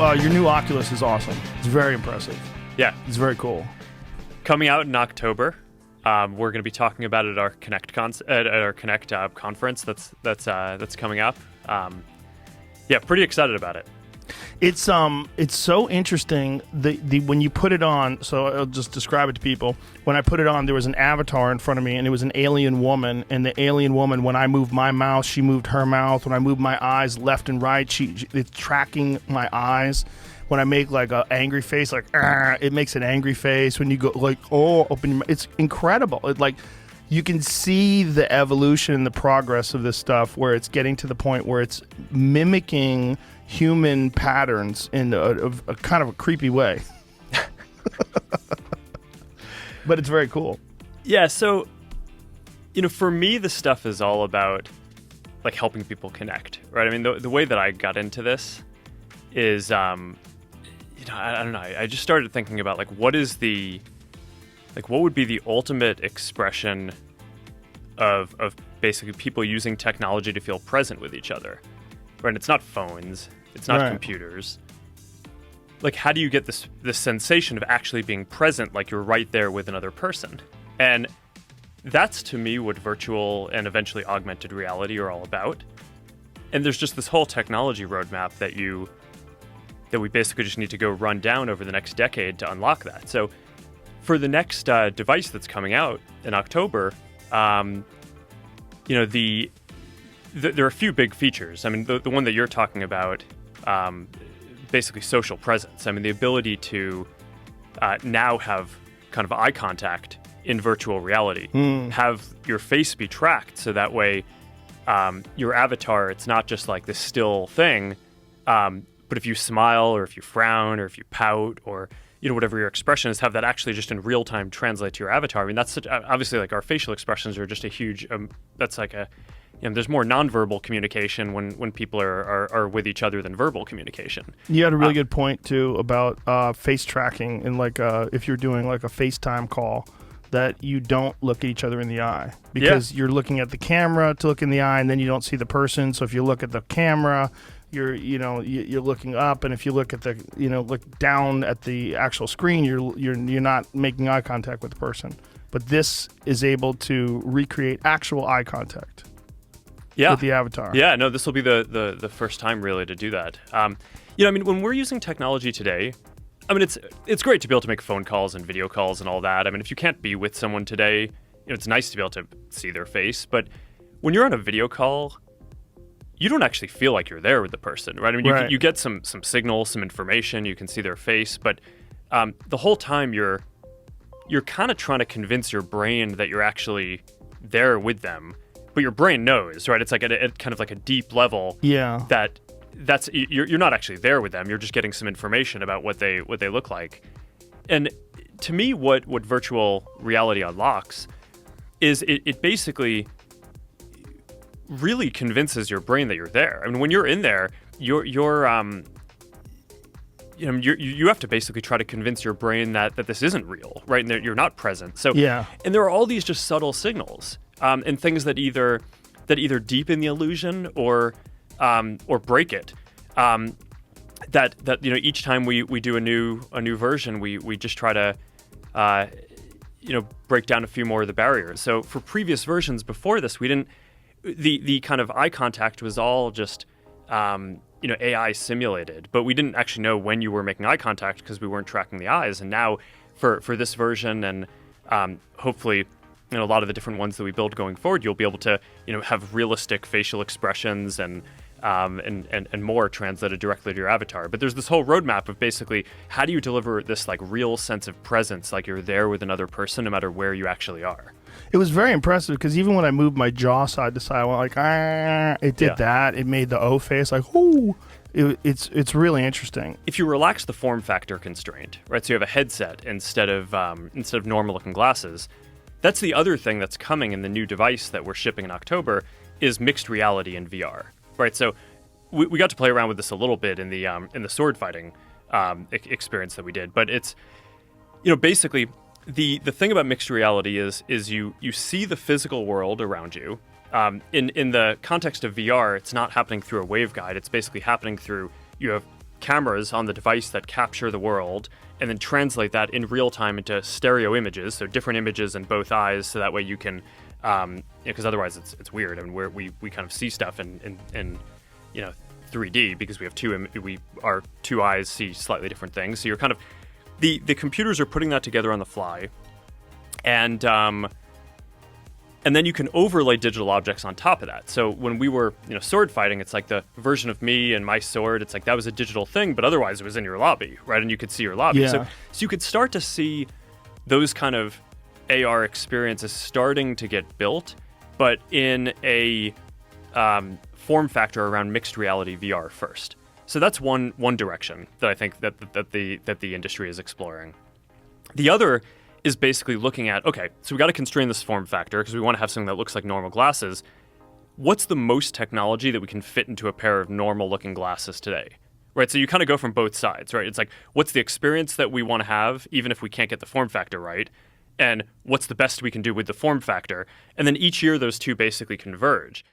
your new Oculus is awesome. It's very impressive. Yeah. It's very cool. Coming out in October. We're going to be talking about it at our Connect conference that's coming up. Pretty excited about it. It's so interesting the when you put it on. So I'll just describe it to people. When I put it on, there was an avatar in front of me, and it was an alien woman. And the alien woman, when I moved my mouth, she moved her mouth. When I moved my eyes left and right, it's tracking my eyes. When I make like an angry face, like it makes an angry face. When you go like open your mouth, it's incredible. It like you can see the evolution and the progress of this stuff, where it's getting to the point where it's mimicking human patterns in a kind of a creepy way. But it's very cool. Yeah, so, for me, this stuff is all about, like, helping people connect, right? I mean, the way that I got into this is, I don't know. I just started thinking about, like, what would be the ultimate expression of basically people using technology to feel present with each other, right? And it's not phones. It's not computers. Like, how do you get this sensation of actually being present, like you're right there with another person? And that's, to me, what virtual and eventually augmented reality are all about. And there's just this whole technology roadmap that we basically just need to go run down over the next decade to unlock that. So for the next device that's coming out in October, there are a few big features. I mean, the one that you're talking about, basically social presence. I mean, the ability to now have kind of eye contact in virtual reality, have your face be tracked, so that way your avatar, it's not just like this still thing, but if you smile or if you frown or if you pout or whatever your expression is, have that actually just in real time translate to your avatar. I mean, that's obviously like our facial expressions are just a huge. That's like a. There's more nonverbal communication when people are with each other than verbal communication. You had a really good point too about face tracking, and like if you're doing like a FaceTime call, that you don't look at each other in the eye because you're looking at the camera to look in the eye, and then you don't see the person. So if you look at the camera, you're looking up, and if you look at the look down at the actual screen, you're not making eye contact with the person. But this is able to recreate actual eye contact. With the avatar. Yeah, no, this will be the first time really to do that. When we're using technology today, I mean, it's great to be able to make phone calls and video calls and all that. I mean, if you can't be with someone today, it's nice to be able to see their face. But when you're on a video call, you don't actually feel like you're there with the person, right? I mean, you get some signal, some information, you can see their face, but the whole time you're kind of trying to convince your brain that you're actually there with them. But your brain knows, right? It's like at kind of like a deep level. Yeah. That's you're not actually there with them. You're just getting some information about what they look like. And to me, what virtual reality unlocks is it basically really convinces your brain that you're there. I mean, when you're in there, you have to basically try to convince your brain that this isn't real, right? And that you're not present. So and there are all these just subtle signals. And things that either deepen the illusion or break it. That each time we do a new version, we just try to break down a few more of the barriers. So for previous versions before this, we didn't. The kind of eye contact was all just AI simulated, but we didn't actually know when you were making eye contact because we weren't tracking the eyes. And now for this version and hopefully. A lot of the different ones that we build going forward, you'll be able to, have realistic facial expressions and more translated directly to your avatar. But there's this whole roadmap of basically how do you deliver this like real sense of presence, like you're there with another person, no matter where you actually are. It was very impressive because even when I moved my jaw side to side, I went like, it did that. It made the O face like, ooh. It's really interesting. If you relax the form factor constraint, right? So you have a headset instead of normal looking glasses. That's the other thing that's coming in the new device that we're shipping in October is mixed reality in VR, right? So we got to play around with this a little bit in the sword fighting experience that we did, but it's basically the thing about mixed reality is you see the physical world around you. In the context of VR, it's not happening through a waveguide. It's basically happening through you have cameras on the device that capture the world and then translate that in real time into stereo images, so different images in both eyes, so that way you can, because otherwise it's weird. I mean, we kind of see stuff in 3D because we have our two eyes see slightly different things. So you're kind of the computers are putting that together on the fly, and then you can overlay digital objects on top of that. So when we were, sword fighting, it's like the version of me and my sword. It's like that was a digital thing, but otherwise it was in your lobby, right? And you could see your lobby. Yeah. So you could start to see those kind of AR experiences starting to get built, but in a form factor around mixed reality VR first. So that's one direction that I think that the industry is exploring. The other is basically looking at, okay, so we got to constrain this form factor because we want to have something that looks like normal glasses. What's the most technology that we can fit into a pair of normal looking glasses today? Right, so you kind of go from both sides, right? It's like, what's the experience that we want to have, even if we can't get the form factor right? And what's the best we can do with the form factor? And then each year, those two basically converge.